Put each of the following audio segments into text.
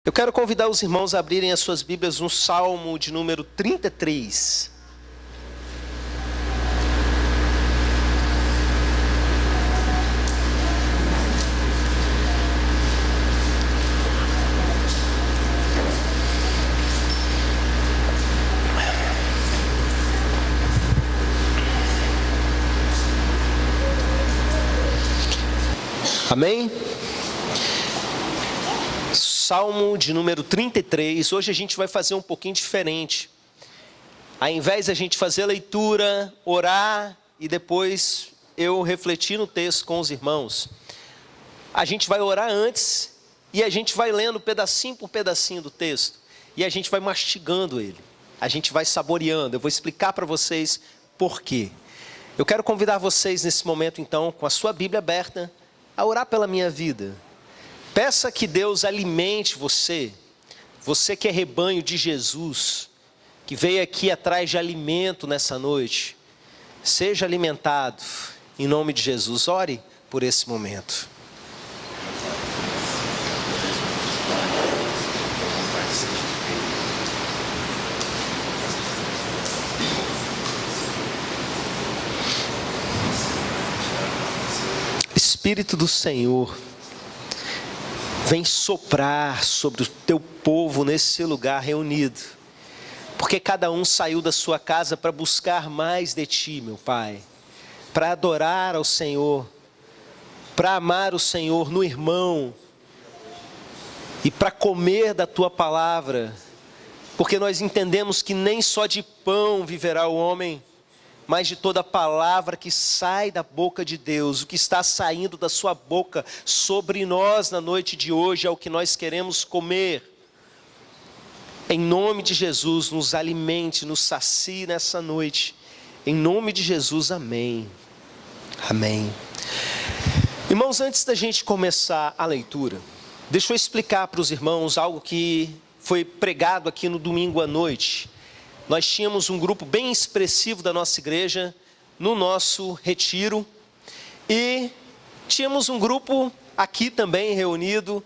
Eu quero convidar os irmãos a abrirem as suas Bíblias no Salmo de número 33. Amém? Salmo de número 33, hoje a gente vai fazer um pouquinho diferente. Ao invés de a gente fazer a leitura, orar e depois eu refletir no texto com os irmãos, a gente vai orar antes e a gente vai lendo pedacinho por pedacinho do texto e a gente vai mastigando ele, a gente vai saboreando. Eu vou explicar para vocês por quê. Eu quero convidar vocês nesse momento então, com a sua Bíblia aberta, a orar pela minha vida. Peça que Deus alimente você, você que é rebanho de Jesus, que veio aqui atrás de alimento nessa noite. Seja alimentado, em nome de Jesus. Ore por esse momento. Espírito do Senhor, vem soprar sobre o teu povo nesse lugar reunido, porque cada um saiu da sua casa para buscar mais de ti, meu Pai, para adorar ao Senhor, para amar o Senhor no irmão e para comer da tua palavra, porque nós entendemos que nem só de pão viverá o homem, mas de toda palavra que sai da boca de Deus. O que está saindo da sua boca sobre nós na noite de hoje é o que nós queremos comer. Em nome de Jesus, nos alimente, nos sacie nessa noite. Em nome de Jesus, amém. Amém. Irmãos, antes da gente começar a leitura, deixa eu explicar para os irmãos algo que foi pregado aqui no domingo à noite. Nós tínhamos um grupo bem expressivo da nossa igreja no nosso retiro e tínhamos um grupo aqui também reunido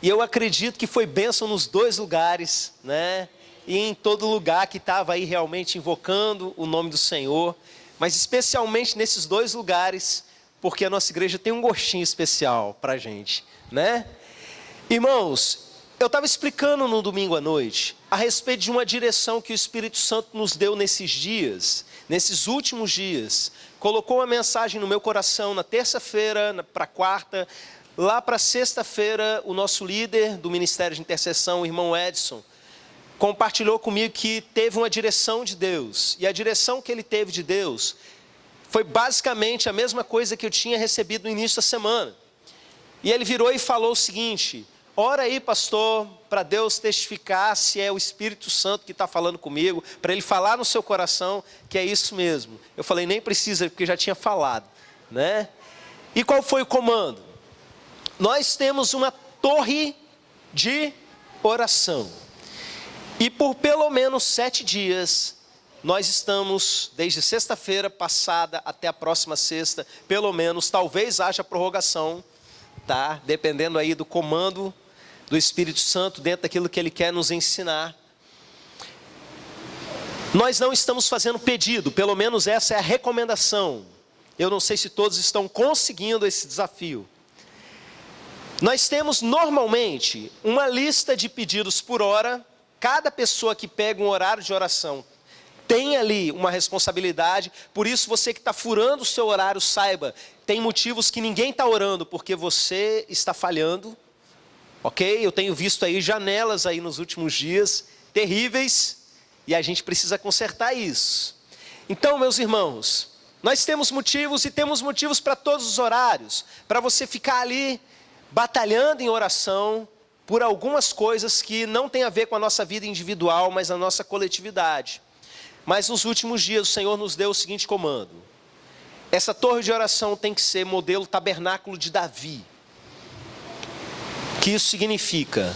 e eu acredito que foi bênção nos dois lugares, né? E em todo lugar que estava aí realmente invocando o nome do Senhor, mas especialmente nesses dois lugares, porque a nossa igreja tem um gostinho especial para a gente, né? Irmãos, eu estava explicando no domingo à noite a respeito de uma direção que o Espírito Santo nos deu nesses dias, nesses últimos dias. Colocou uma mensagem no meu coração na terça-feira, para quarta, lá para sexta-feira, o nosso líder do Ministério de Intercessão, o irmão Edson, compartilhou comigo que teve uma direção de Deus. E a direção que ele teve de Deus foi basicamente a mesma coisa que eu tinha recebido no início da semana. E ele virou e falou o seguinte: ora aí, pastor, para Deus testificar se é o Espírito Santo que está falando comigo, para Ele falar no seu coração que é isso mesmo. Eu falei, nem precisa, porque já tinha falado, né? E qual foi o comando? Nós temos uma torre de oração. E por pelo menos 7 dias, nós estamos, desde sexta-feira passada até a próxima sexta, pelo menos, talvez haja prorrogação, tá? Dependendo aí do comando do Espírito Santo, dentro daquilo que Ele quer nos ensinar. Nós não estamos fazendo pedido, pelo menos essa é a recomendação. Eu não sei se todos estão conseguindo esse desafio. Nós temos normalmente uma lista de pedidos por hora. Cada pessoa que pega um horário de oração tem ali uma responsabilidade. Por isso você que está furando o seu horário, saiba, tem motivos que ninguém está orando, porque você está falhando. Ok? Eu tenho visto aí janelas aí nos últimos dias, terríveis, e a gente precisa consertar isso. Então, meus irmãos, nós temos motivos e temos motivos para todos os horários, para você ficar ali batalhando em oração por algumas coisas que não tem a ver com a nossa vida individual, mas a nossa coletividade. Mas nos últimos dias o Senhor nos deu o seguinte comando: essa torre de oração tem que ser modelo tabernáculo de Davi. Que isso significa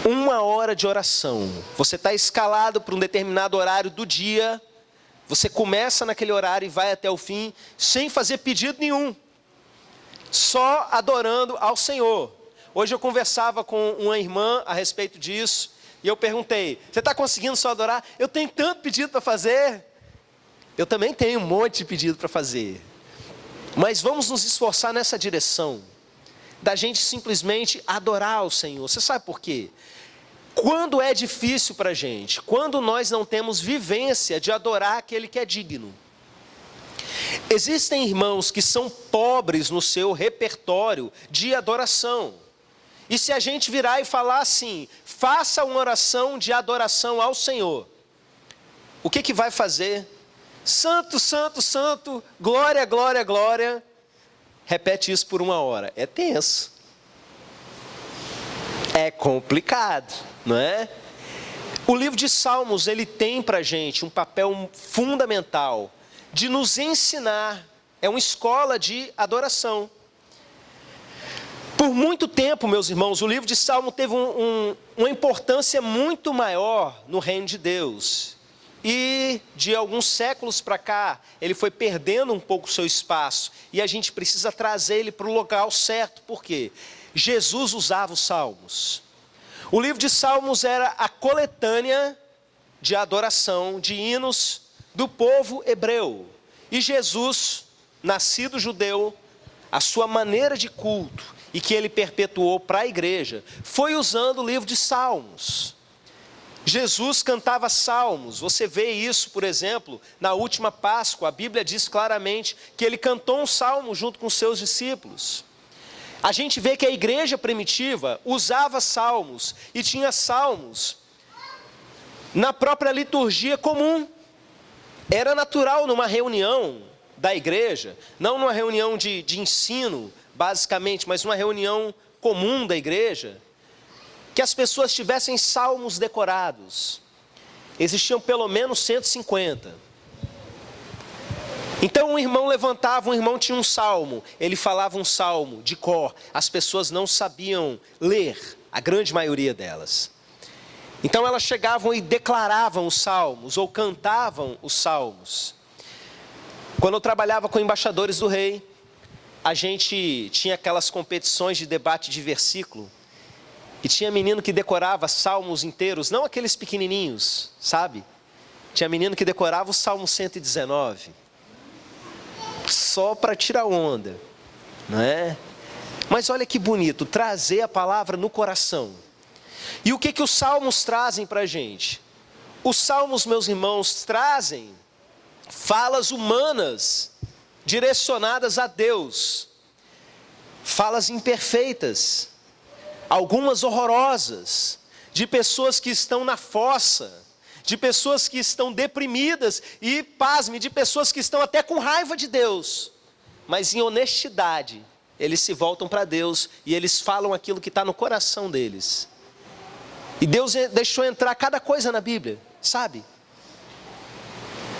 1 hora de oração. Você está escalado para um determinado horário do dia, você começa naquele horário e vai até o fim, sem fazer pedido nenhum, só adorando ao Senhor. Hoje eu conversava com uma irmã a respeito disso, e eu perguntei, você está conseguindo só adorar? Eu tenho tanto pedido para fazer. Eu também tenho um monte de pedido para fazer. Mas vamos nos esforçar nessa direção, da gente simplesmente adorar o Senhor. Você sabe por quê? Quando é difícil para a gente, quando nós não temos vivência de adorar aquele que é digno. Existem irmãos que são pobres no seu repertório de adoração. E se a gente virar e falar assim, faça uma oração de adoração ao Senhor, o que vai fazer? Santo, santo, santo, glória, glória, glória. Repete isso por 1 hora. É tenso. É complicado, não é? O livro de Salmos, ele tem para a gente um papel fundamental de nos ensinar. É uma escola de adoração. Por muito tempo, meus irmãos, o livro de Salmo teve uma importância muito maior no reino de Deus. E de alguns séculos para cá, ele foi perdendo um pouco o seu espaço. E a gente precisa trazer ele para o local certo. Por quê? Jesus usava os salmos. O livro de Salmos era a coletânea de adoração, de hinos do povo hebreu. E Jesus, nascido judeu, a sua maneira de culto, e que ele perpetuou para a igreja, foi usando o livro de Salmos. Jesus cantava salmos. Você vê isso, por exemplo, na última Páscoa. A Bíblia diz claramente que ele cantou um salmo junto com seus discípulos. A gente vê que a igreja primitiva usava salmos, e tinha salmos na própria liturgia comum. Era natural numa reunião da igreja, não numa reunião de ensino, basicamente, mas uma reunião comum da igreja, que as pessoas tivessem salmos decorados. Existiam pelo menos 150. Então um irmão levantava, um irmão tinha um salmo, ele falava um salmo de cor. As pessoas não sabiam ler, a grande maioria delas. Então elas chegavam e declaravam os salmos, ou cantavam os salmos. Quando eu trabalhava com embaixadores do rei, a gente tinha aquelas competições de debate de versículo, e tinha menino que decorava salmos inteiros, não aqueles pequenininhos, sabe? Tinha menino que decorava o Salmo 119, só para tirar onda, não é? Mas olha que bonito, trazer a palavra no coração. E o que os salmos trazem para a gente? Os salmos, meus irmãos, trazem falas humanas, direcionadas a Deus, falas imperfeitas, algumas horrorosas, de pessoas que estão na fossa, de pessoas que estão deprimidas e, pasme, de pessoas que estão até com raiva de Deus, mas em honestidade, eles se voltam para Deus e eles falam aquilo que está no coração deles. E Deus deixou entrar cada coisa na Bíblia, sabe?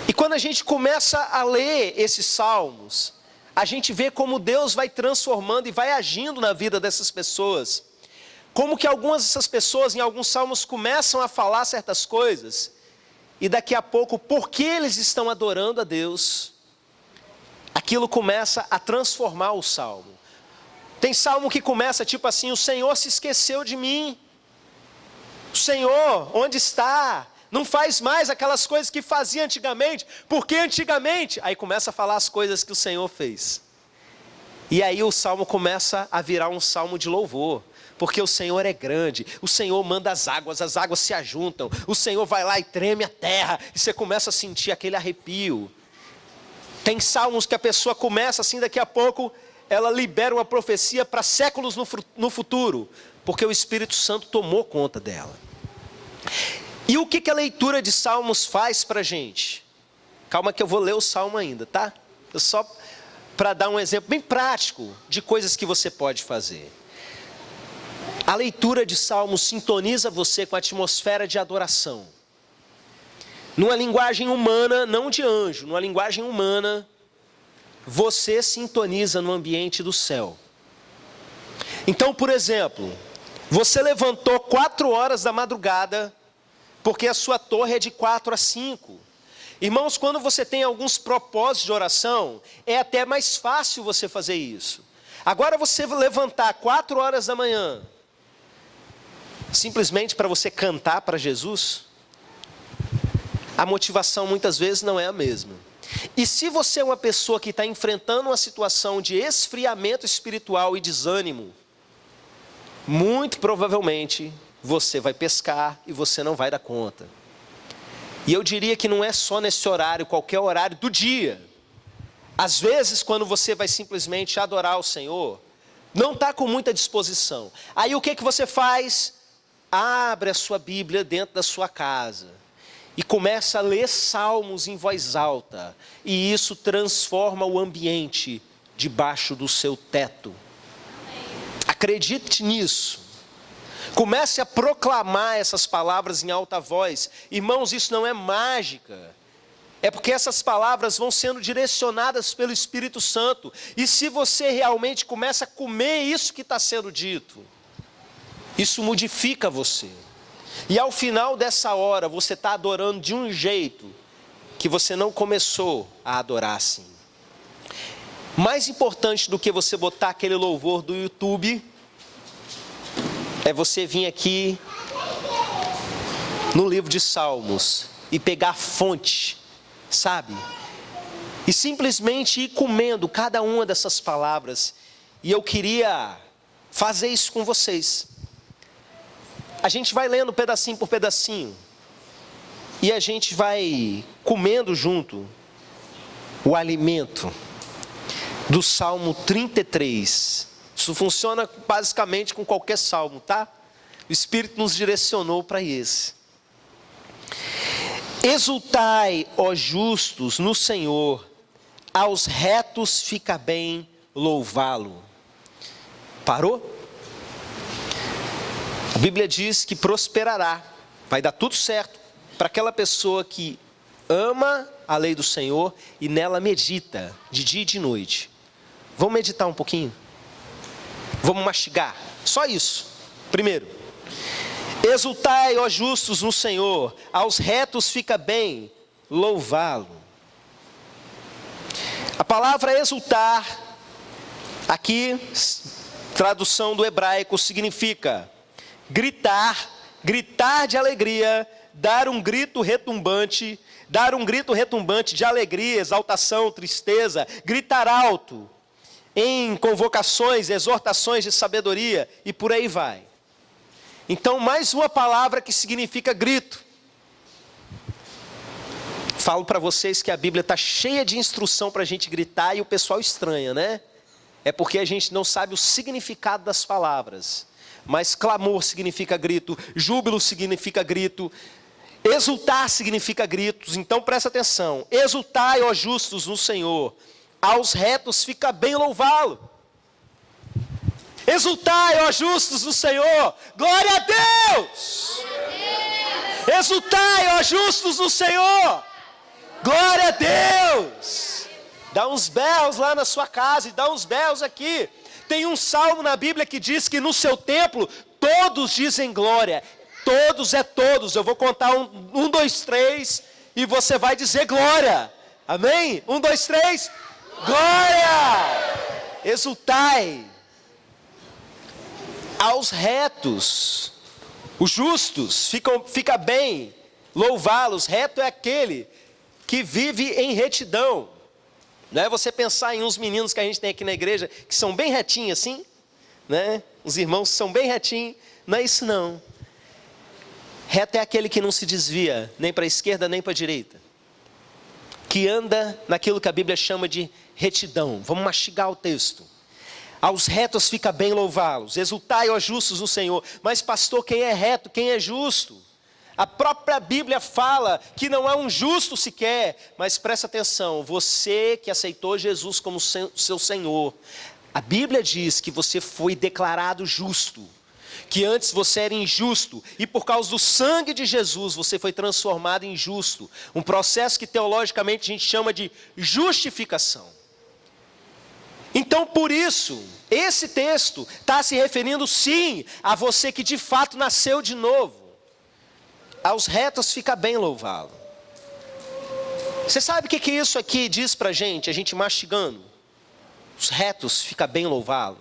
E quando a gente começa a ler esses salmos, a gente vê como Deus vai transformando e vai agindo na vida dessas pessoas. Como que algumas dessas pessoas, em alguns salmos, começam a falar certas coisas, e daqui a pouco, porque eles estão adorando a Deus, aquilo começa a transformar o salmo. Tem salmo que começa tipo assim: o Senhor se esqueceu de mim. O Senhor, onde está? Não faz mais aquelas coisas que fazia antigamente, porque antigamente, aí começa a falar as coisas que o Senhor fez. E aí o salmo começa a virar um salmo de louvor, porque o Senhor é grande, o Senhor manda as águas se ajuntam, o Senhor vai lá e treme a terra, e você começa a sentir aquele arrepio. Tem salmos que a pessoa começa assim, daqui a pouco, ela libera uma profecia para séculos no futuro, porque o Espírito Santo tomou conta dela. E o que a leitura de salmos faz para a gente? Calma que eu vou ler o salmo ainda, tá? Só para dar um exemplo bem prático de coisas que você pode fazer. A leitura de salmos sintoniza você com a atmosfera de adoração. Numa linguagem humana, não de anjo, numa linguagem humana, você sintoniza no ambiente do céu. Então, por exemplo, você levantou 4 horas da madrugada, porque a sua torre é de 4 a 5. Irmãos, quando você tem alguns propósitos de oração, é até mais fácil você fazer isso. Agora você levantar 4 horas da manhã, simplesmente para você cantar para Jesus, a motivação muitas vezes não é a mesma. E se você é uma pessoa que está enfrentando uma situação de esfriamento espiritual e desânimo, muito provavelmente você vai pescar e você não vai dar conta. E eu diria que não é só nesse horário, qualquer horário do dia. Às vezes, quando você vai simplesmente adorar o Senhor, não está com muita disposição. Aí o que você faz? Abre a sua Bíblia dentro da sua casa e começa a ler salmos em voz alta. E isso transforma o ambiente debaixo do seu teto. Acredite nisso. Comece a proclamar essas palavras em alta voz. Irmãos, isso não é mágica. É porque essas palavras vão sendo direcionadas pelo Espírito Santo. E se você realmente começa a comer isso que está sendo dito, isso modifica você. E ao final dessa hora, você está adorando de um jeito que você não começou a adorar assim. Mais importante do que você botar aquele louvor do YouTube, é você vir aqui no livro de Salmos e pegar a fonte, sabe? E simplesmente ir comendo cada uma dessas palavras. E eu queria fazer isso com vocês. A gente vai lendo pedacinho por pedacinho. E a gente vai comendo junto o alimento do Salmo 33. Isso funciona basicamente com qualquer salmo, tá? O Espírito nos direcionou para esse. Exultai, ó justos, no Senhor, aos retos fica bem louvá-lo. Parou? A Bíblia diz que prosperará, vai dar tudo certo para aquela pessoa que ama a lei do Senhor e nela medita de dia e de noite. Vamos meditar um pouquinho? Vamos mastigar, só isso. Primeiro, exultai, ó justos, no Senhor, aos retos fica bem louvá-lo. A palavra exultar, aqui, tradução do hebraico, significa gritar, gritar de alegria, dar um grito retumbante de alegria, exaltação, tristeza, gritar alto, em convocações, exortações de sabedoria, e por aí vai. Então, mais uma palavra que significa grito. Falo para vocês que a Bíblia está cheia de instrução para a gente gritar e o pessoal estranha, né? É porque a gente não sabe o significado das palavras. Mas clamor significa grito, júbilo significa grito, exultar significa gritos. Então presta atenção. Exultai, ó justos, no Senhor, aos retos fica bem louvá-lo. Exultai, ó justos, no Senhor, glória a Deus! Exultai, ó justos, no Senhor, glória a Deus! Dá uns berros lá na sua casa e dá uns berros aqui. Tem um salmo na Bíblia que diz que no seu templo todos dizem glória. Todos é todos. Eu vou contar 1, 2, 3 e você vai dizer glória. Amém? 1, 2, 3. Glória! Exultai aos retos. Os justos fica bem louvá-los. Reto é aquele que vive em retidão. Não é você pensar em uns meninos que a gente tem aqui na igreja, que são bem retinhos assim, né? Os irmãos são bem retinhos, não é isso não. Reto é aquele que não se desvia, nem para a esquerda, nem para a direita. Que anda naquilo que a Bíblia chama de retidão. Vamos mastigar o texto. Aos retos fica bem louvá-los. Exultai, ó justos, no Senhor. Mas pastor, quem é reto, quem é justo? A própria Bíblia fala que não é um justo sequer, mas presta atenção, você que aceitou Jesus como seu Senhor, a Bíblia diz que você foi declarado justo, que antes você era injusto, e por causa do sangue de Jesus você foi transformado em justo, um processo que teologicamente a gente chama de justificação. Então por isso, esse texto está se referindo sim a você que de fato nasceu de novo. Aos retos fica bem louvá-lo. Você sabe o que isso aqui diz para a gente mastigando? os retos, fica bem louvá-lo.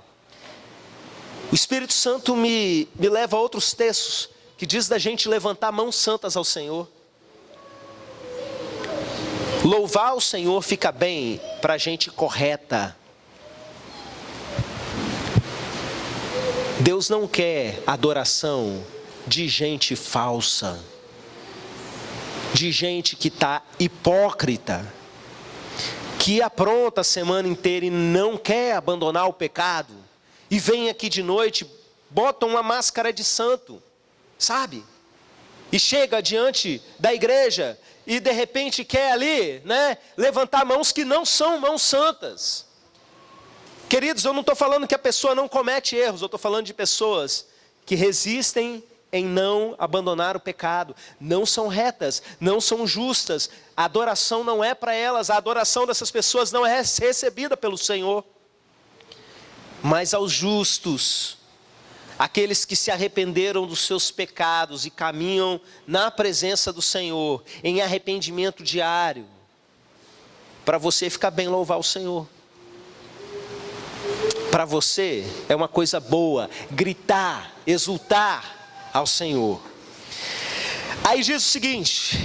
O Espírito Santo me leva a outros textos, que diz da gente levantar mãos santas ao Senhor. Louvar o Senhor fica bem para gente correta. Deus não quer adoração de gente falsa, de gente que está hipócrita, que apronta a semana inteira e não quer abandonar o pecado, e vem aqui de noite, bota uma máscara de santo, sabe? E chega diante da igreja e de repente quer ali, levantar mãos que não são mãos santas. Queridos, eu não estou falando que a pessoa não comete erros, eu estou falando de pessoas que resistem em não abandonar o pecado, não são retas, não são justas, a adoração não é para elas, a adoração dessas pessoas não é recebida pelo Senhor. Mas aos justos, aqueles que se arrependeram dos seus pecados e caminham na presença do Senhor, em arrependimento diário, para você ficar bem louvar o Senhor. Para você é uma coisa boa gritar, exultar ao Senhor. Aí diz o seguinte: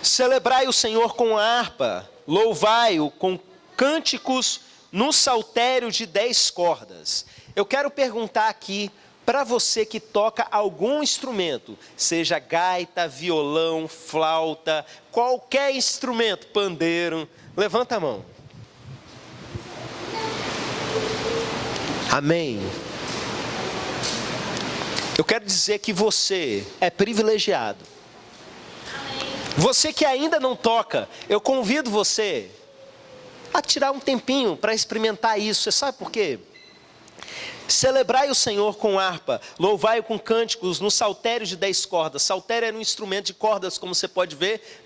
celebrai o Senhor com harpa, louvai-o com cânticos no saltério de 10 cordas. Eu quero perguntar aqui para você que toca algum instrumento, seja gaita, violão, flauta, qualquer instrumento, pandeiro, levanta a mão. Amém. Eu quero dizer que você é privilegiado. Você que ainda não toca, eu convido você a tirar um tempinho para experimentar isso. Você sabe por quê? Celebrai o Senhor com harpa, louvai-o com cânticos no saltério de 10 cordas. Saltério era um instrumento de cordas, como você pode ver,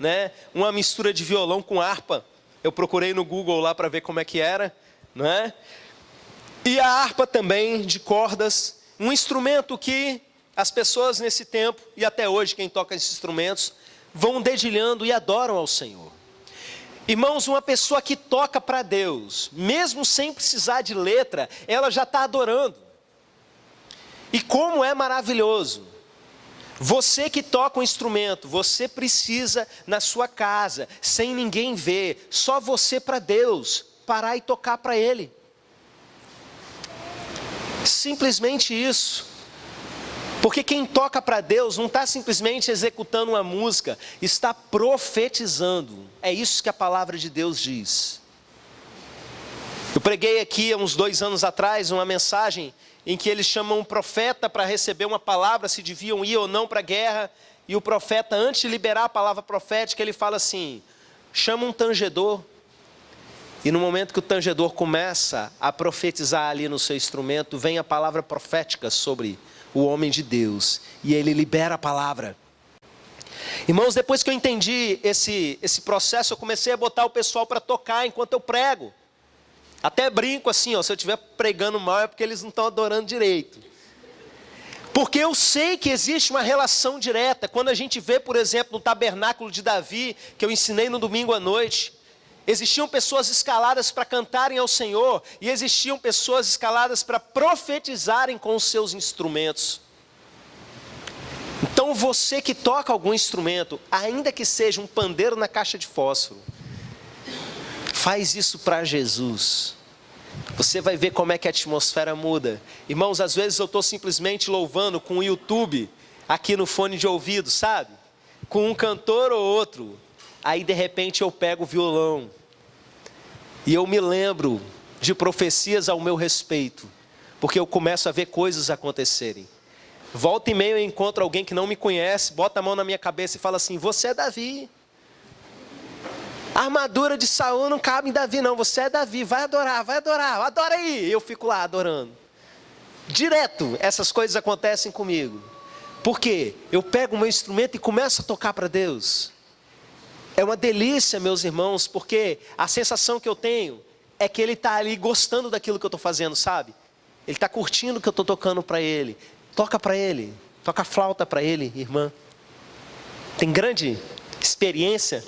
uma mistura de violão com harpa. Eu procurei no Google lá para ver como é que era, E a harpa também de cordas, um instrumento que as pessoas nesse tempo, e até hoje quem toca esses instrumentos, vão dedilhando e adoram ao Senhor. Irmãos, uma pessoa que toca para Deus, mesmo sem precisar de letra, ela já está adorando. E como é maravilhoso. Você que toca um instrumento, você precisa na sua casa, sem ninguém ver, só você para Deus, parar e tocar para Ele. Simplesmente isso. Porque quem toca para Deus não está simplesmente executando uma música, está profetizando. É isso que a palavra de Deus diz. Eu preguei aqui há uns 2 anos atrás uma mensagem em que eles chamam um profeta para receber uma palavra, se deviam ir ou não para a guerra. E o profeta, antes de liberar a palavra profética, ele fala assim: chama um tangedor. E no momento que o tangedor começa a profetizar ali no seu instrumento, vem a palavra profética sobre o homem de Deus. E ele libera a palavra. Irmãos, depois que eu entendi esse processo, eu comecei a botar o pessoal para tocar enquanto eu prego. Até brinco assim, se eu estiver pregando mal é porque eles não estão adorando direito. Porque eu sei que existe uma relação direta. Quando a gente vê, por exemplo, no tabernáculo de Davi, que eu ensinei no domingo à noite, existiam pessoas escaladas para cantarem ao Senhor, e existiam pessoas escaladas para profetizarem com os seus instrumentos. Então você que toca algum instrumento, ainda que seja um pandeiro na caixa de fósforo, faz isso para Jesus. Você vai ver como é que a atmosfera muda. Irmãos, às vezes eu estou simplesmente louvando com o YouTube, aqui no fone de ouvido, sabe? Com um cantor ou outro. Aí de repente eu pego o violão e eu me lembro de profecias ao meu respeito, porque eu começo a ver coisas acontecerem. Volta e meia eu encontro alguém que não me conhece, bota a mão na minha cabeça e fala assim: você é Davi. A armadura de Saul não cabe em Davi não, você é Davi, vai adorar, adora aí. Eu fico lá adorando. Direto essas coisas acontecem comigo. Por quê? Eu pego o meu instrumento e começo a tocar para Deus. É uma delícia, meus irmãos, porque a sensação que eu tenho é que Ele está ali gostando daquilo que eu estou fazendo, sabe? Ele está curtindo o que eu estou tocando para Ele. Toca para Ele, toca a flauta para Ele, irmã. Tem grande experiência,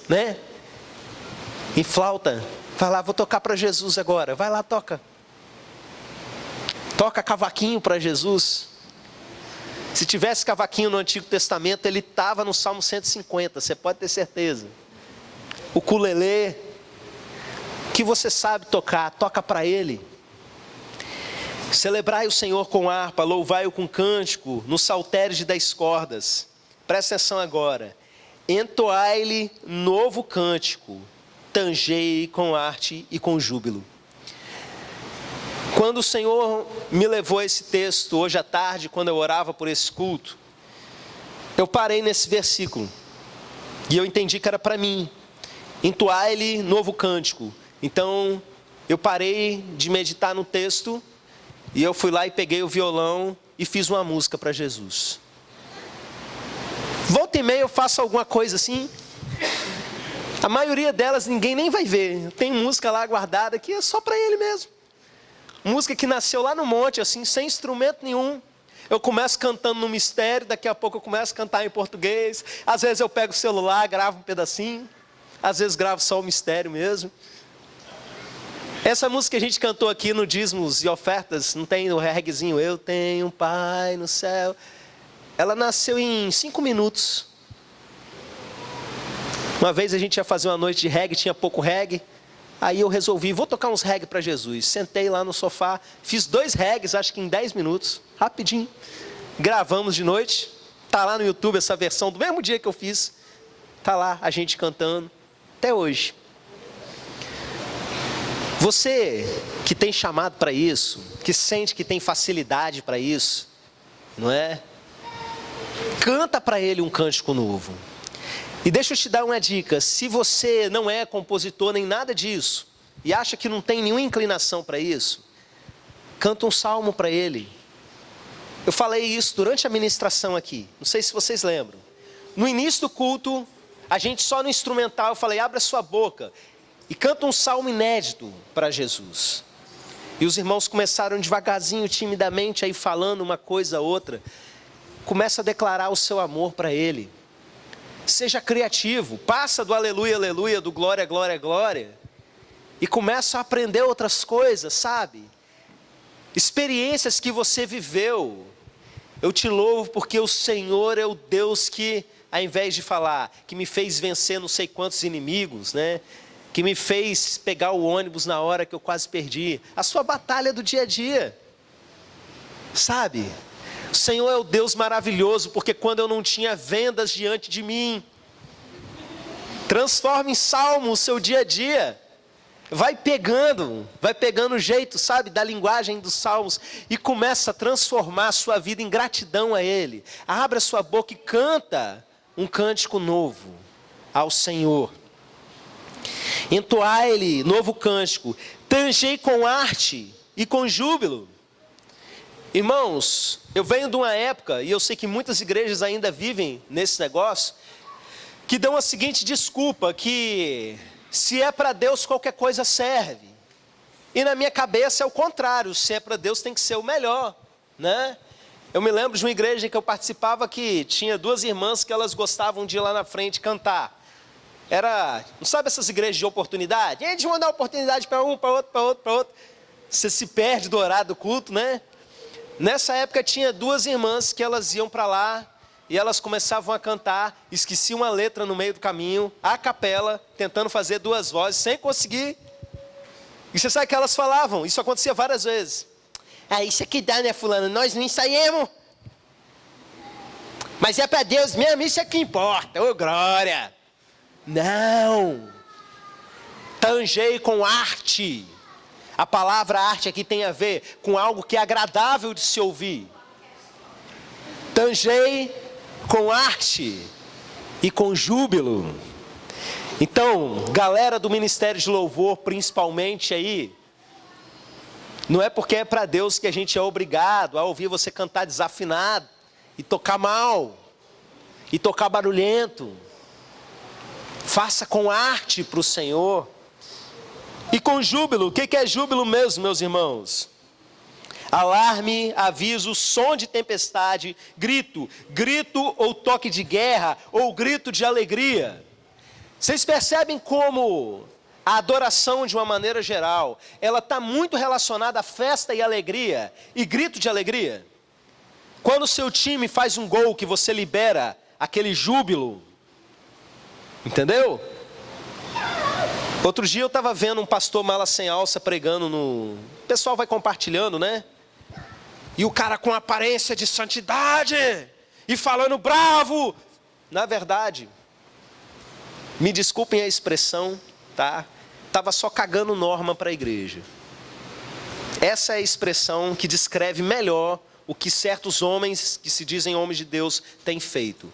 em flauta. Vai lá, vou tocar para Jesus agora. Vai lá, toca. Toca cavaquinho para Jesus. Se tivesse cavaquinho no Antigo Testamento, ele estava no Salmo 150, você pode ter certeza. O ukulele, que você sabe tocar, toca para ele. Celebrai o Senhor com harpa, louvai-o com cântico, no saltério de 10 cordas. Presta atenção agora. Entoai-lhe novo cântico, tangei com arte e com júbilo. Quando o Senhor me levou a esse texto, hoje à tarde, quando eu orava por esse culto, eu parei nesse versículo, e eu entendi que era para mim. Entoai-lhe novo cântico. Então, eu parei de meditar no texto, e eu fui lá e peguei o violão, e fiz uma música para Jesus. Volta e meia eu faço alguma coisa assim, a maioria delas ninguém nem vai ver. Tem música lá guardada que é só para ele mesmo. Música que nasceu lá no monte, assim, sem instrumento nenhum. Eu começo cantando no mistério, daqui a pouco eu começo a cantar em português. Às vezes eu pego o celular, gravo um pedacinho. Às vezes gravo só o mistério mesmo. Essa música que a gente cantou aqui no Dízimos e Ofertas, não tem o reguezinho, eu tenho um Pai no céu. Ela nasceu em 5 minutos. Uma vez a gente ia fazer uma noite de reggae, tinha pouco reggae. Aí eu resolvi, vou tocar uns reggae para Jesus. Sentei lá no sofá, fiz 2 reggaes, acho que em 10 minutos, rapidinho. Gravamos de noite, tá lá no YouTube essa versão do mesmo dia que eu fiz. Tá lá a gente cantando, até hoje. Você que tem chamado para isso, que sente que tem facilidade para isso, não é? Canta para Ele um cântico novo. E deixa eu te dar uma dica, se você não é compositor nem nada disso, e acha que não tem nenhuma inclinação para isso, canta um salmo para Ele. Eu falei isso durante a ministração aqui, não sei se vocês lembram. No início do culto, a gente só no instrumental, eu falei, abre a sua boca e canta um salmo inédito para Jesus. E os irmãos começaram devagarzinho, timidamente, aí falando uma coisa outra. Começa a declarar o seu amor para Ele. Seja criativo, passa do aleluia, aleluia, do glória, glória, glória, e começa a aprender outras coisas, sabe? Experiências que você viveu. Eu te louvo porque o Senhor é o Deus que, ao invés de falar, que me fez vencer não sei quantos inimigos, né? Que me fez pegar o ônibus na hora que eu quase perdi. A sua batalha do dia a dia, sabe? O Senhor é o Deus maravilhoso, porque quando eu não tinha vendas diante de mim, transforma em salmo o seu dia a dia, vai pegando o jeito, sabe, da linguagem dos salmos, e começa a transformar a sua vida em gratidão a Ele. Abra sua boca e canta um cântico novo ao Senhor. Entoai-lhe novo cântico, tangei com arte e com júbilo. Irmãos, eu venho de uma época, e eu sei que muitas igrejas ainda vivem nesse negócio, que dão a seguinte desculpa, que se é para Deus qualquer coisa serve. E na minha cabeça é o contrário, se é para Deus tem que ser o melhor, né? Eu me lembro de uma igreja que eu participava que tinha 2 irmãs que elas gostavam de ir lá na frente cantar. Não sabe essas igrejas de oportunidade? E a gente manda oportunidade para um, para outro, para outro, para outro. Você se perde do horário do culto, né? Nessa época tinha 2 irmãs que elas iam para lá e elas começavam a cantar, esqueciam uma letra no meio do caminho, a capela, tentando fazer 2 vozes, sem conseguir. E você sabe o que elas falavam? Isso acontecia várias vezes. Isso aqui dá, né, fulano? Nós não ensaiamos. Mas é para Deus mesmo, isso é que importa. Ô, glória! Não! Tangei com arte. A palavra arte aqui tem a ver com algo que é agradável de se ouvir. Tangei com arte e com júbilo. Então, galera do Ministério de Louvor, principalmente aí, não é porque é para Deus que a gente é obrigado a ouvir você cantar desafinado, e tocar mal, e tocar barulhento. Faça com arte para o Senhor. E com júbilo. O que é júbilo mesmo, meus irmãos? Alarme, aviso, som de tempestade, grito ou toque de guerra, ou grito de alegria. Vocês percebem como A adoração, de uma maneira geral, ela está muito relacionada à festa e alegria, e grito de alegria. Quando o seu time faz um gol que você libera aquele júbilo, entendeu? Outro dia eu estava vendo um pastor mala sem alça pregando no... O pessoal vai compartilhando, né? E o cara com aparência de santidade, e falando bravo. Na verdade, me desculpem a expressão, tá? Estava só cagando norma para a igreja. Essa é a expressão que descreve melhor o que certos homens, que se dizem homens de Deus, têm feito.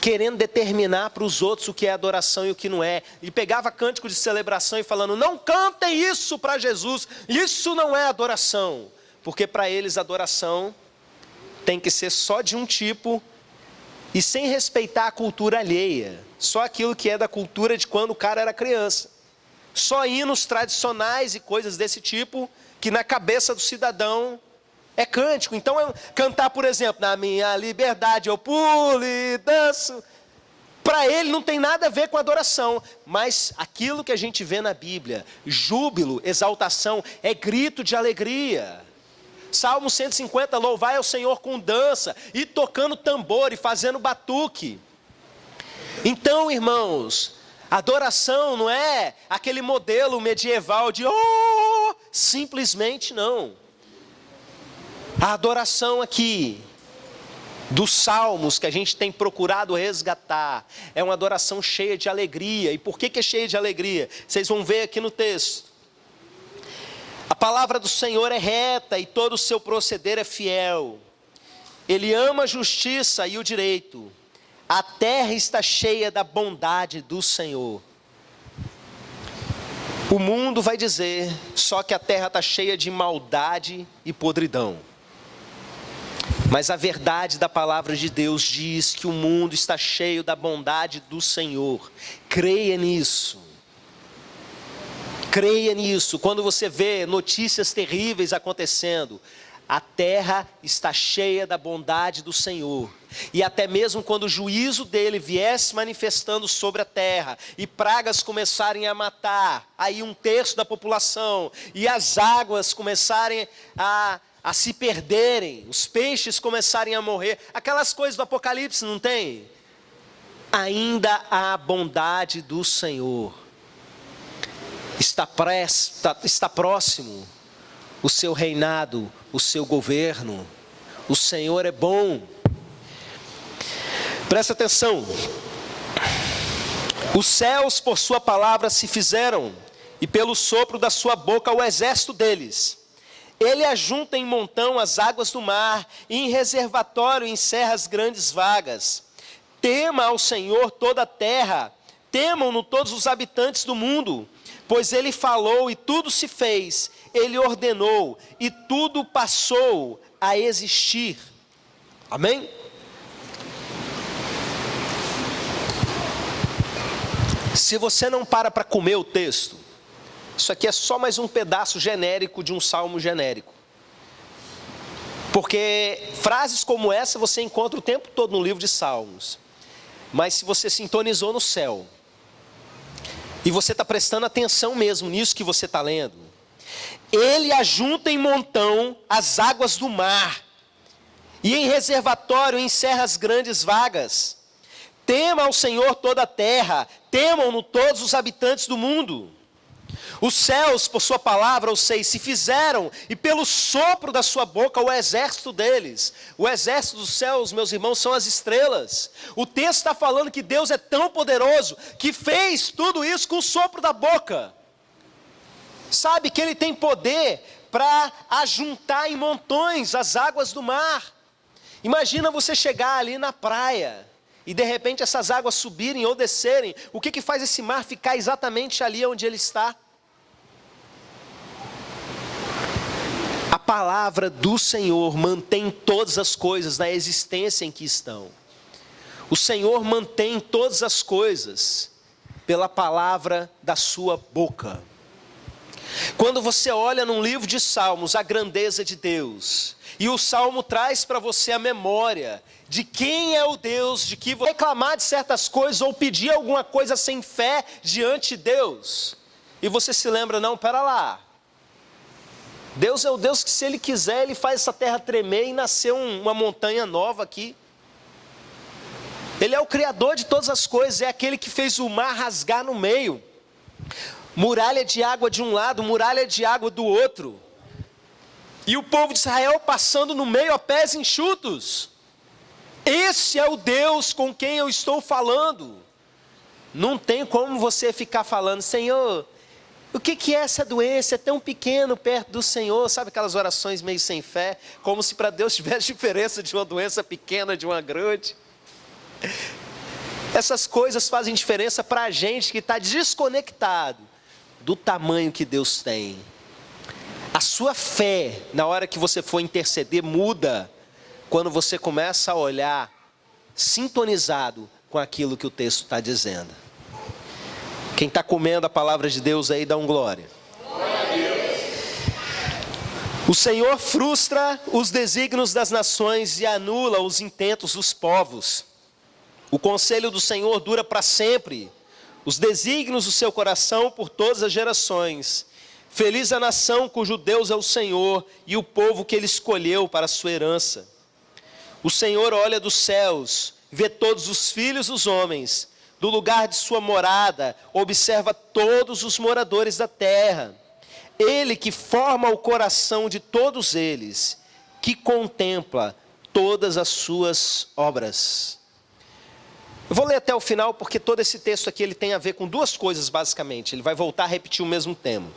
Querendo determinar para os outros o que é adoração e o que não é. E pegava cântico de celebração e falando, não cantem isso para Jesus, isso não é adoração. Porque para eles adoração tem que ser só de um tipo e sem respeitar a cultura alheia. Só aquilo que é da cultura de quando o cara era criança. Só hinos tradicionais e coisas desse tipo, que na cabeça do cidadão é cântico. Então, cantar, por exemplo, na minha liberdade eu pulo e danço. Para ele não tem nada a ver com adoração. Mas aquilo que a gente vê na Bíblia, júbilo, exaltação, é grito de alegria. Salmo 150, louvai ao Senhor com dança, e tocando tambor, e fazendo batuque. Então, irmãos, adoração não é aquele modelo medieval de simplesmente não. A adoração aqui, dos salmos que a gente tem procurado resgatar, é uma adoração cheia de alegria. E por que é cheia de alegria? Vocês vão ver aqui no texto. A palavra do Senhor é reta e todo o seu proceder é fiel. Ele ama a justiça e o direito. A terra está cheia da bondade do Senhor. O mundo vai dizer só que a terra está cheia de maldade e podridão. Mas a verdade da palavra de Deus diz que o mundo está cheio da bondade do Senhor. Creia nisso. Creia nisso. Quando você vê notícias terríveis acontecendo, a terra está cheia da bondade do Senhor. E até mesmo quando o juízo dele viesse manifestando sobre a terra, e pragas começarem a matar, aí 1/3 da população, e as águas começarem a se perderem, os peixes começarem a morrer, aquelas coisas do Apocalipse, não tem? Ainda há a bondade do Senhor. Está próximo o seu reinado, o seu governo. O Senhor é bom. Presta atenção. Os céus por sua palavra se fizeram, e pelo sopro da sua boca o exército deles. Ele ajunta em montão as águas do mar, e em reservatório encerra as grandes vagas. Tema ao Senhor toda a terra, temam-no todos os habitantes do mundo. Pois ele falou e tudo se fez, ele ordenou e tudo passou a existir. Amém? Se você não para comer o texto, isso aqui é só mais um pedaço genérico de um salmo genérico. Porque frases como essa você encontra o tempo todo no livro de Salmos. Mas se você sintonizou no céu, e você está prestando atenção mesmo nisso que você está lendo, ele ajunta em montão as águas do mar, e em reservatório encerra as grandes vagas. Tema ao Senhor toda a terra, temam-no todos os habitantes do mundo. Os céus, por sua palavra, os seis, se fizeram, e pelo sopro da sua boca, o exército deles. O exército dos céus, meus irmãos, são as estrelas. O texto está falando que Deus é tão poderoso, que fez tudo isso com o sopro da boca. Sabe que Ele tem poder para ajuntar em montões as águas do mar. Imagina você chegar ali na praia, e de repente essas águas subirem ou descerem. O que faz esse mar ficar exatamente ali onde ele está? A palavra do Senhor mantém todas as coisas na existência em que estão. O Senhor mantém todas as coisas pela palavra da sua boca. Quando você olha num livro de Salmos a grandeza de Deus, e o Salmo traz para você a memória de quem é o Deus, de que você reclamar de certas coisas ou pedir alguma coisa sem fé diante de Deus, e você se lembra, não, pera lá. Deus é o Deus que, se Ele quiser, Ele faz essa terra tremer e nascer uma montanha nova aqui. Ele é o Criador de todas as coisas, é aquele que fez o mar rasgar no meio. Muralha de água de um lado, muralha de água do outro. E o povo de Israel passando no meio a pés enxutos. Esse é o Deus com quem eu estou falando. Não tem como você ficar falando, Senhor, o que é essa doença? É tão pequeno perto do Senhor. Sabe aquelas orações meio sem fé? Como se para Deus tivesse diferença de uma doença pequena de uma grande. Essas coisas fazem diferença para a gente que está desconectado do tamanho que Deus tem. A sua fé, na hora que você for interceder, muda quando você começa a olhar sintonizado com aquilo que o texto está dizendo. Quem está comendo a palavra de Deus aí, dá um glória. Glória a Deus. O Senhor frustra os desígnios das nações e anula os intentos dos povos. O conselho do Senhor dura para sempre, os desígnios do seu coração por todas as gerações. Feliz a nação cujo Deus é o Senhor e o povo que Ele escolheu para a sua herança. O Senhor olha dos céus, vê todos os filhos dos homens. Do lugar de sua morada, observa todos os moradores da terra. Ele que forma o coração de todos eles, que contempla todas as suas obras. Eu vou ler até o final, porque todo esse texto aqui ele tem a ver com duas coisas basicamente. Ele vai voltar a repetir o mesmo tema.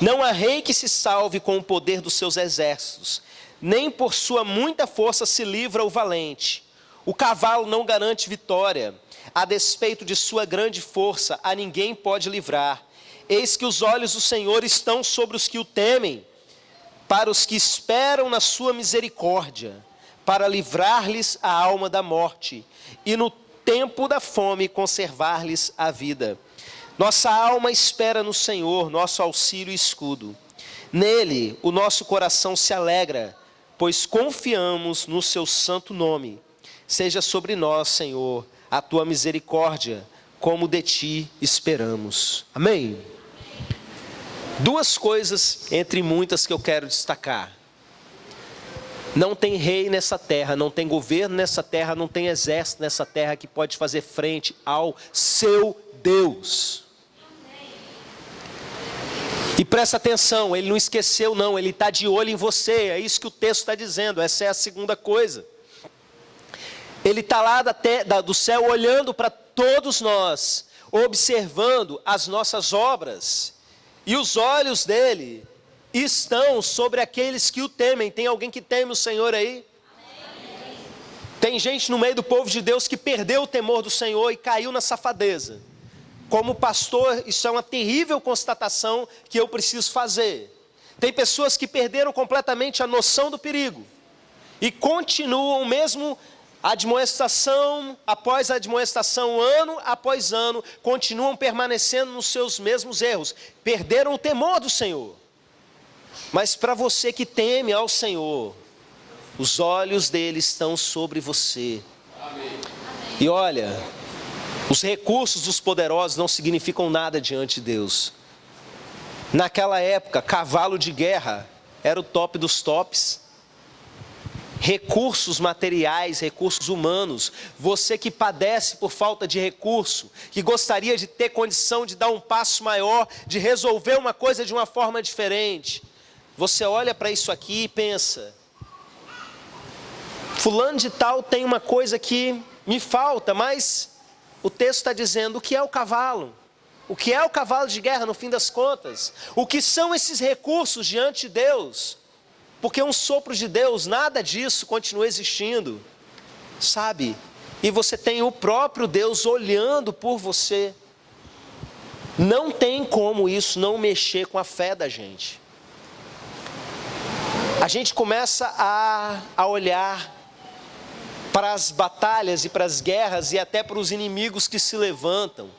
Não há rei que se salve com o poder dos seus exércitos, nem por sua muita força se livra o valente. O cavalo não garante vitória. A despeito de sua grande força, a ninguém pode livrar. Eis que os olhos do Senhor estão sobre os que o temem, para os que esperam na sua misericórdia, para livrar-lhes a alma da morte, e no tempo da fome conservar-lhes a vida. Nossa alma espera no Senhor, nosso auxílio e escudo. Nele o nosso coração se alegra, pois confiamos no seu santo nome. Seja sobre nós, Senhor, a tua misericórdia, como de ti esperamos. Amém? Duas coisas entre muitas que eu quero destacar. Não tem rei nessa terra, não tem governo nessa terra, não tem exército nessa terra que pode fazer frente ao seu Deus. E presta atenção, Ele não esqueceu não, Ele está de olho em você, é isso que o texto está dizendo, essa é a segunda coisa. Ele está lá do céu olhando para todos nós, observando as nossas obras, e os olhos dele estão sobre aqueles que o temem. Tem alguém que teme o Senhor aí? Amém. Tem gente no meio do povo de Deus que perdeu o temor do Senhor e caiu na safadeza. Como pastor, isso é uma terrível constatação que eu preciso fazer. Tem pessoas que perderam completamente a noção do perigo e continuam mesmo admoestação após admoestação, ano após ano, continuam permanecendo nos seus mesmos erros. Perderam o temor do Senhor. Mas para você que teme ao Senhor, os olhos dele estão sobre você. Amém. E olha, os recursos dos poderosos não significam nada diante de Deus. Naquela época, cavalo de guerra era o top dos tops. Recursos materiais, recursos humanos. Você que padece por falta de recurso, que gostaria de ter condição de dar um passo maior, de resolver uma coisa de uma forma diferente. Você olha para isso aqui e pensa, fulano de tal tem uma coisa que me falta, mas o texto está dizendo o que é o cavalo? O que é o cavalo de guerra no fim das contas? O que são esses recursos diante de Deus? Porque um sopro de Deus, nada disso continua existindo, sabe? E você tem o próprio Deus olhando por você. Não tem como isso não mexer com a fé da gente. A gente começa a olhar para as batalhas e para as guerras e até para os inimigos que se levantam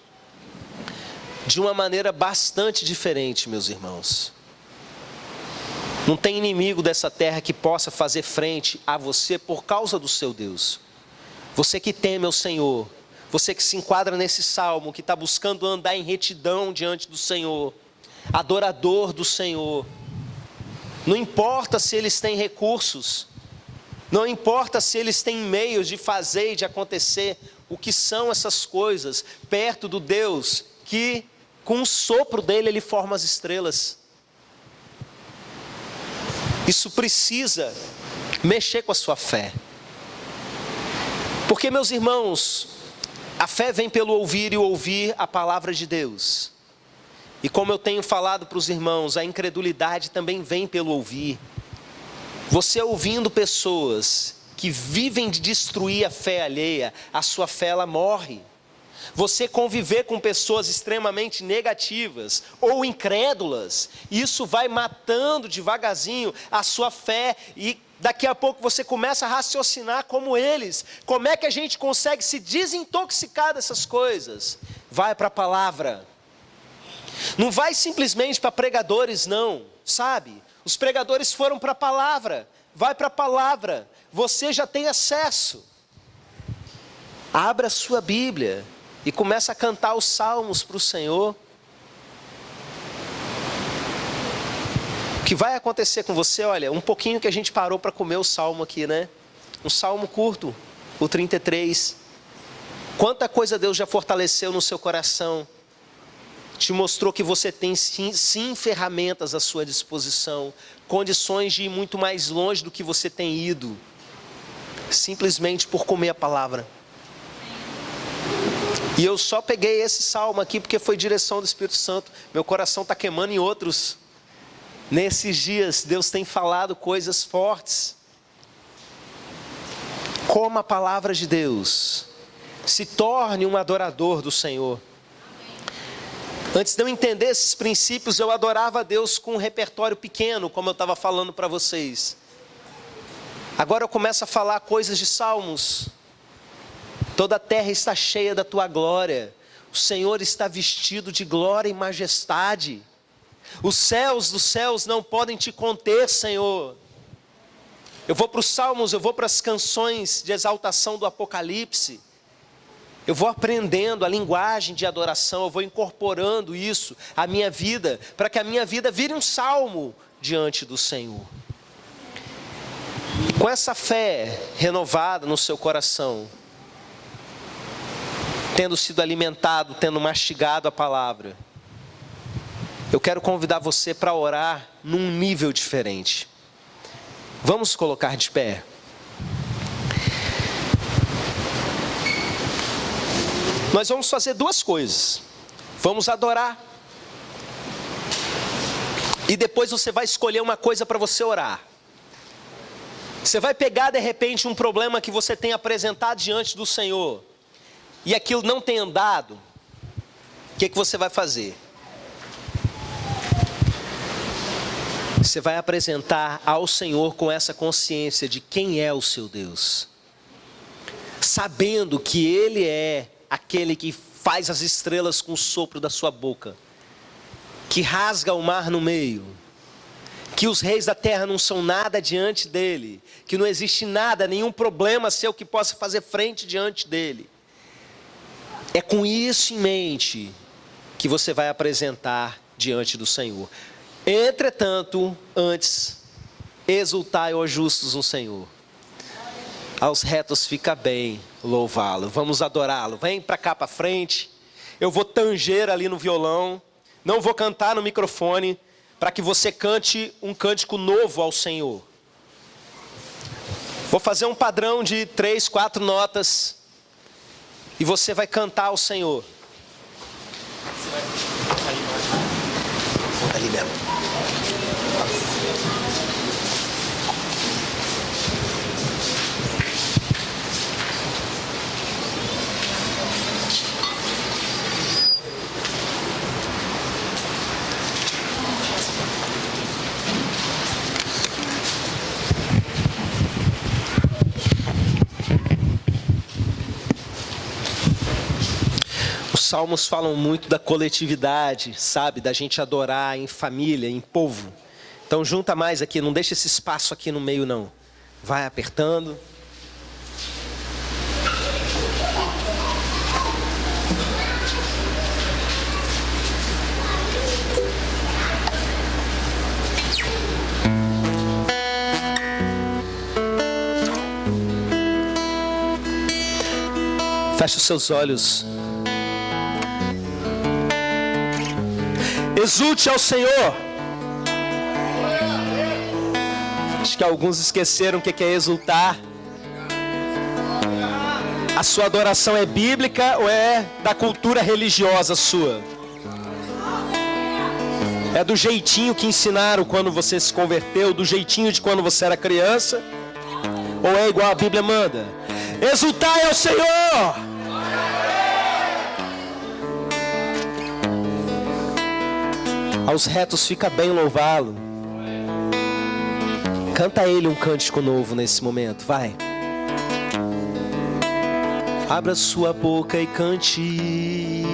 de uma maneira bastante diferente, meus irmãos. Não tem inimigo dessa terra que possa fazer frente a você por causa do seu Deus. Você que teme ao Senhor, você que se enquadra nesse salmo, que está buscando andar em retidão diante do Senhor, adorador do Senhor. Não importa se eles têm recursos, não importa se eles têm meios de fazer e de acontecer, o que são essas coisas perto do Deus que com o sopro dele ele forma as estrelas. Isso precisa mexer com a sua fé. Porque, meus irmãos, a fé vem pelo ouvir e ouvir a palavra de Deus. E como eu tenho falado para os irmãos, a incredulidade também vem pelo ouvir. Você ouvindo pessoas que vivem de destruir a fé alheia, a sua fé ela morre. Você conviver com pessoas extremamente negativas ou incrédulas, isso vai matando devagarzinho a sua fé e daqui a pouco você começa a raciocinar como eles. Como é que a gente consegue se desintoxicar dessas coisas? Vai para a palavra. Não vai simplesmente para pregadores não, sabe? Os pregadores foram para a palavra. Vai para a palavra. Você já tem acesso. Abra a sua Bíblia e começa a cantar os salmos para o Senhor. O que vai acontecer com você, olha, um pouquinho que a gente parou para comer o salmo aqui, né? Um salmo curto, o 33. Quanta coisa Deus já fortaleceu no seu coração. Te mostrou que você tem sim ferramentas à sua disposição. Condições de ir muito mais longe do que você tem ido. Simplesmente por comer a palavra. E eu só peguei esse salmo aqui porque foi direção do Espírito Santo. Meu coração está queimando em outros. Nesses dias, Deus tem falado coisas fortes. Coma a palavra de Deus. Se torne um adorador do Senhor. Antes de eu entender esses princípios, eu adorava a Deus com um repertório pequeno, como eu estava falando para vocês. Agora eu começo a falar coisas de salmos. Toda a terra está cheia da tua glória. O Senhor está vestido de glória e majestade. Os céus dos céus não podem te conter, Senhor. Eu vou para os salmos, eu vou para as canções de exaltação do Apocalipse. Eu vou aprendendo a linguagem de adoração, eu vou incorporando isso à minha vida, para que a minha vida vire um salmo diante do Senhor. Com essa fé renovada no seu coração, tendo sido alimentado, tendo mastigado a palavra, eu quero convidar você para orar num nível diferente. Vamos colocar de pé. Nós vamos fazer duas coisas. Vamos adorar. E depois você vai escolher uma coisa para você orar. Você vai pegar de repente um problema que você tem apresentado diante do Senhor. E aquilo não tem andado. O que você vai fazer? Você vai apresentar ao Senhor com essa consciência de quem é o seu Deus. Sabendo que Ele é aquele que faz as estrelas com o sopro da sua boca. Que rasga o mar no meio. Que os reis da terra não são nada diante dEle. Que não existe nada, nenhum problema seu que possa fazer frente diante dEle. É com isso em mente que você vai apresentar diante do Senhor. Entretanto, antes, exultai, ó justos, no Senhor. Aos retos fica bem louvá-lo. Vamos adorá-lo. Vem para cá para frente. Eu vou tanger ali no violão. Não vou cantar no microfone, para que você cante um cântico novo ao Senhor. Vou fazer um padrão de 3, 4 notas. E você vai cantar ao Senhor. Ali mesmo. Os salmos falam muito da coletividade, sabe? Da gente adorar em família, em povo. Então junta mais aqui, não deixa esse espaço aqui no meio não. Vai apertando. Feche os seus olhos. Exulte ao Senhor. Acho que alguns esqueceram o que é exultar. A sua adoração é bíblica ou é da cultura religiosa sua? É do jeitinho que ensinaram quando você se converteu, do jeitinho de quando você era criança? Ou é igual a Bíblia manda? Exultai ao Senhor! Aos retos fica bem louvá-lo. Canta a Ele um cântico novo nesse momento, vai. Abra sua boca e cante.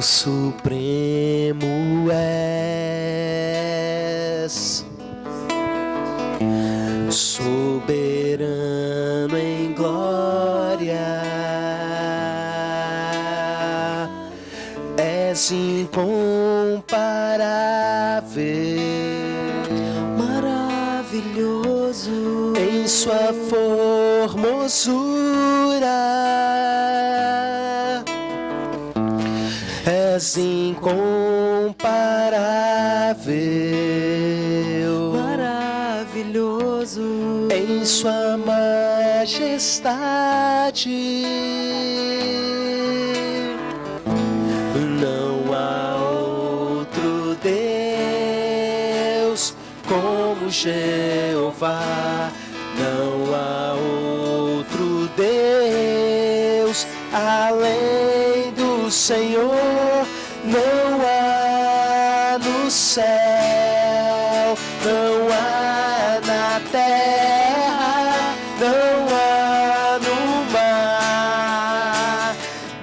Supremo és, soberano em glória, és incomparável, maravilhoso em sua formosura. És incomparável, maravilhoso em sua majestade. Não há outro Deus como Jeová. Não há outro Deus além do Senhor. Não há no céu, não há na terra, não há no mar.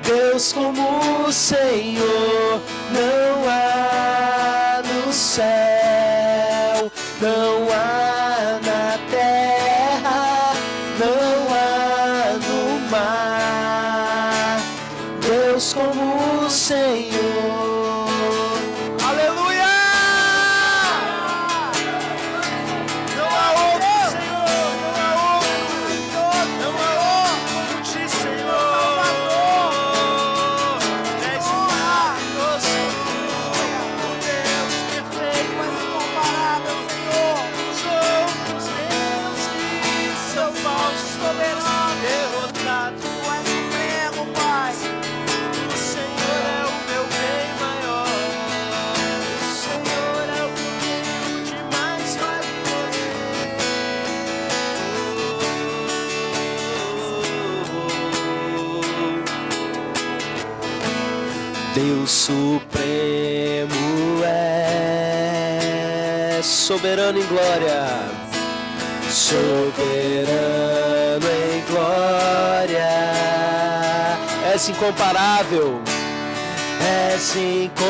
Deus como o Senhor, não há no céu, não há na terra, não há no mar. Deus como o Senhor. Soberano, derrotado, tu és supremo. Deus supremo é soberano em glória, soberano em glória. És incomparável, és incomparável,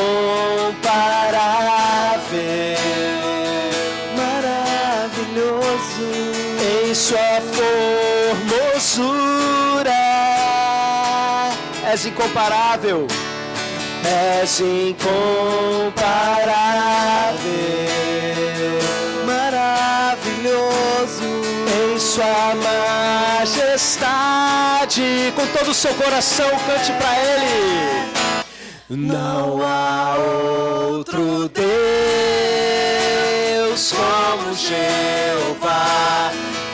maravilhoso em sua formosura. És incomparável, és incomparável, maravilhoso em sua majestade. Com todo o seu coração, cante para Ele. Não há outro Deus como Jeová,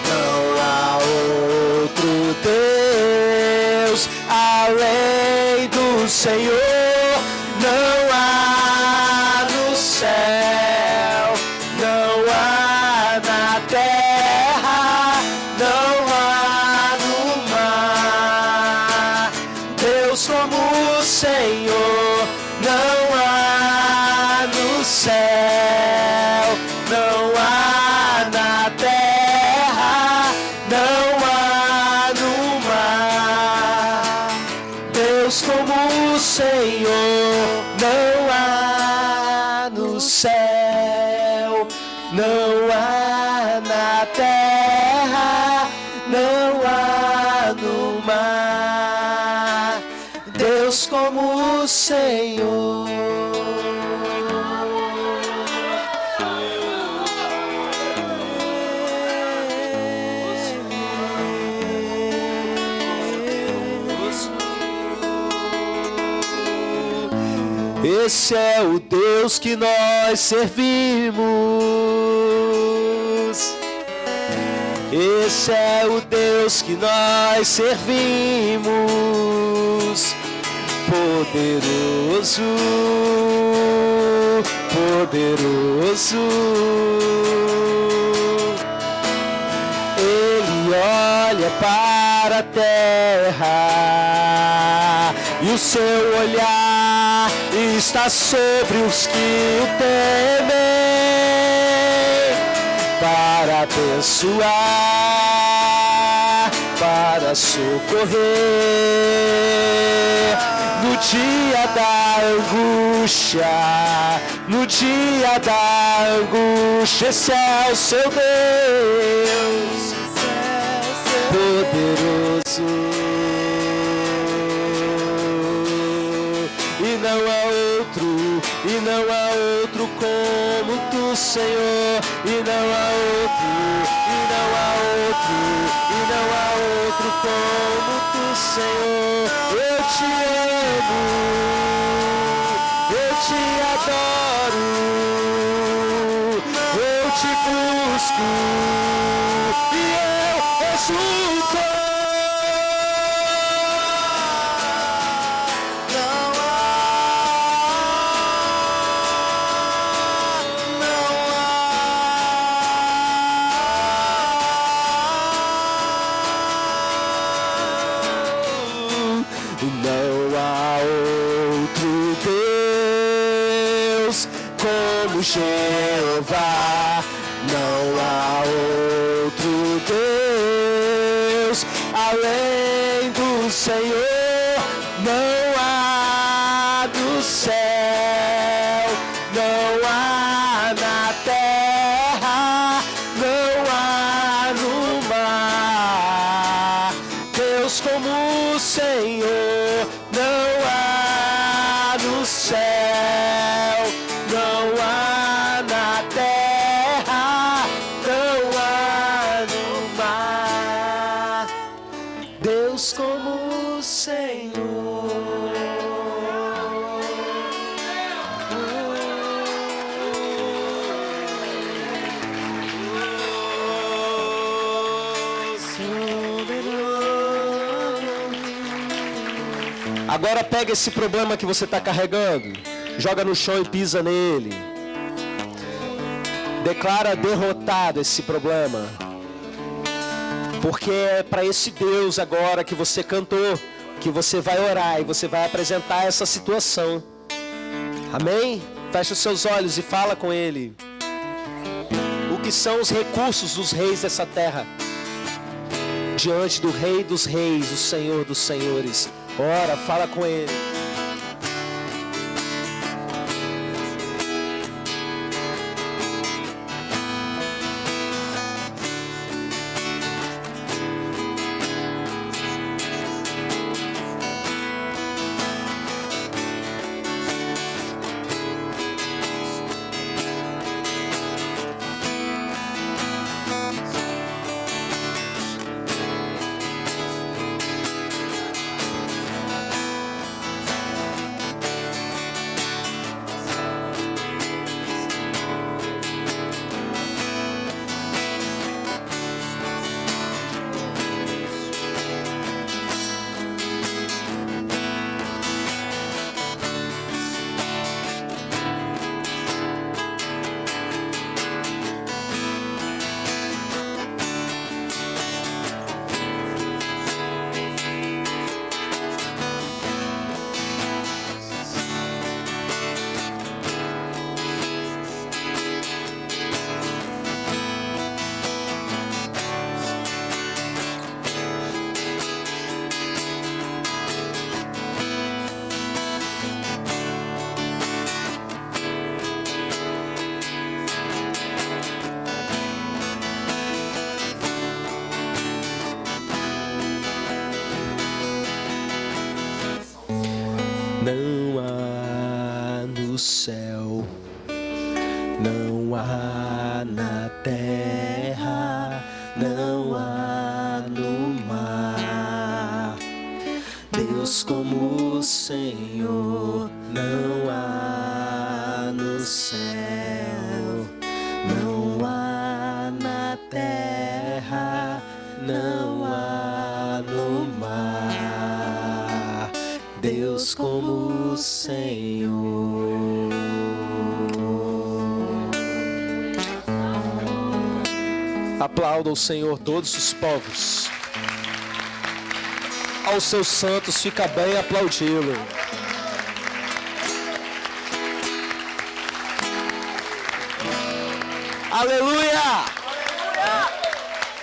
não há outro Deus além do Senhor, não há no céu, não há na terra, não há no mar, Deus como o Senhor, não há no céu, não há na terra, não há no mar, Deus como o Senhor, não há no céu, não há na terra, não há no mar, Deus como o Senhor. Esse é o Deus que nós servimos. Esse é o Deus que nós servimos. Poderoso, poderoso. Ele olha para a terra e o seu olhar está sobre os que o temem, para abençoar, para socorrer. No dia da angústia, no dia da angústia, esse é o seu Deus, poderoso. E não há outro como tu, Senhor. E não há outro, e não há outro, e não há outro como tu, Senhor. Eu te amo, eu te adoro, eu te busco e eu exulto. Jeová, não há outro Deus além do Senhor, não há no céu, não há na terra, não há no mar, Deus como o Senhor, não há no céu, não há na terra, não há no mar, Deus como o Senhor. Agora pega esse problema que você está carregando, joga no chão e pisa nele. Declara derrotado esse problema. Porque é para esse Deus agora que você cantou. que você vai orar e você vai apresentar essa situação. Amém? Feche os seus olhos e fala com Ele. O que são os recursos dos reis dessa terra? Diante do Rei dos Reis, o Senhor dos Senhores. Ora, fala com Ele. Não há no céu, não há na terra, não há no mar, Deus como o Senhor. Não há no céu, não há na terra, não há no mar, Deus como o Senhor. Aplauda o Senhor todos os povos. Aos seus santos fica bem aplaudi-lo. Aleluia!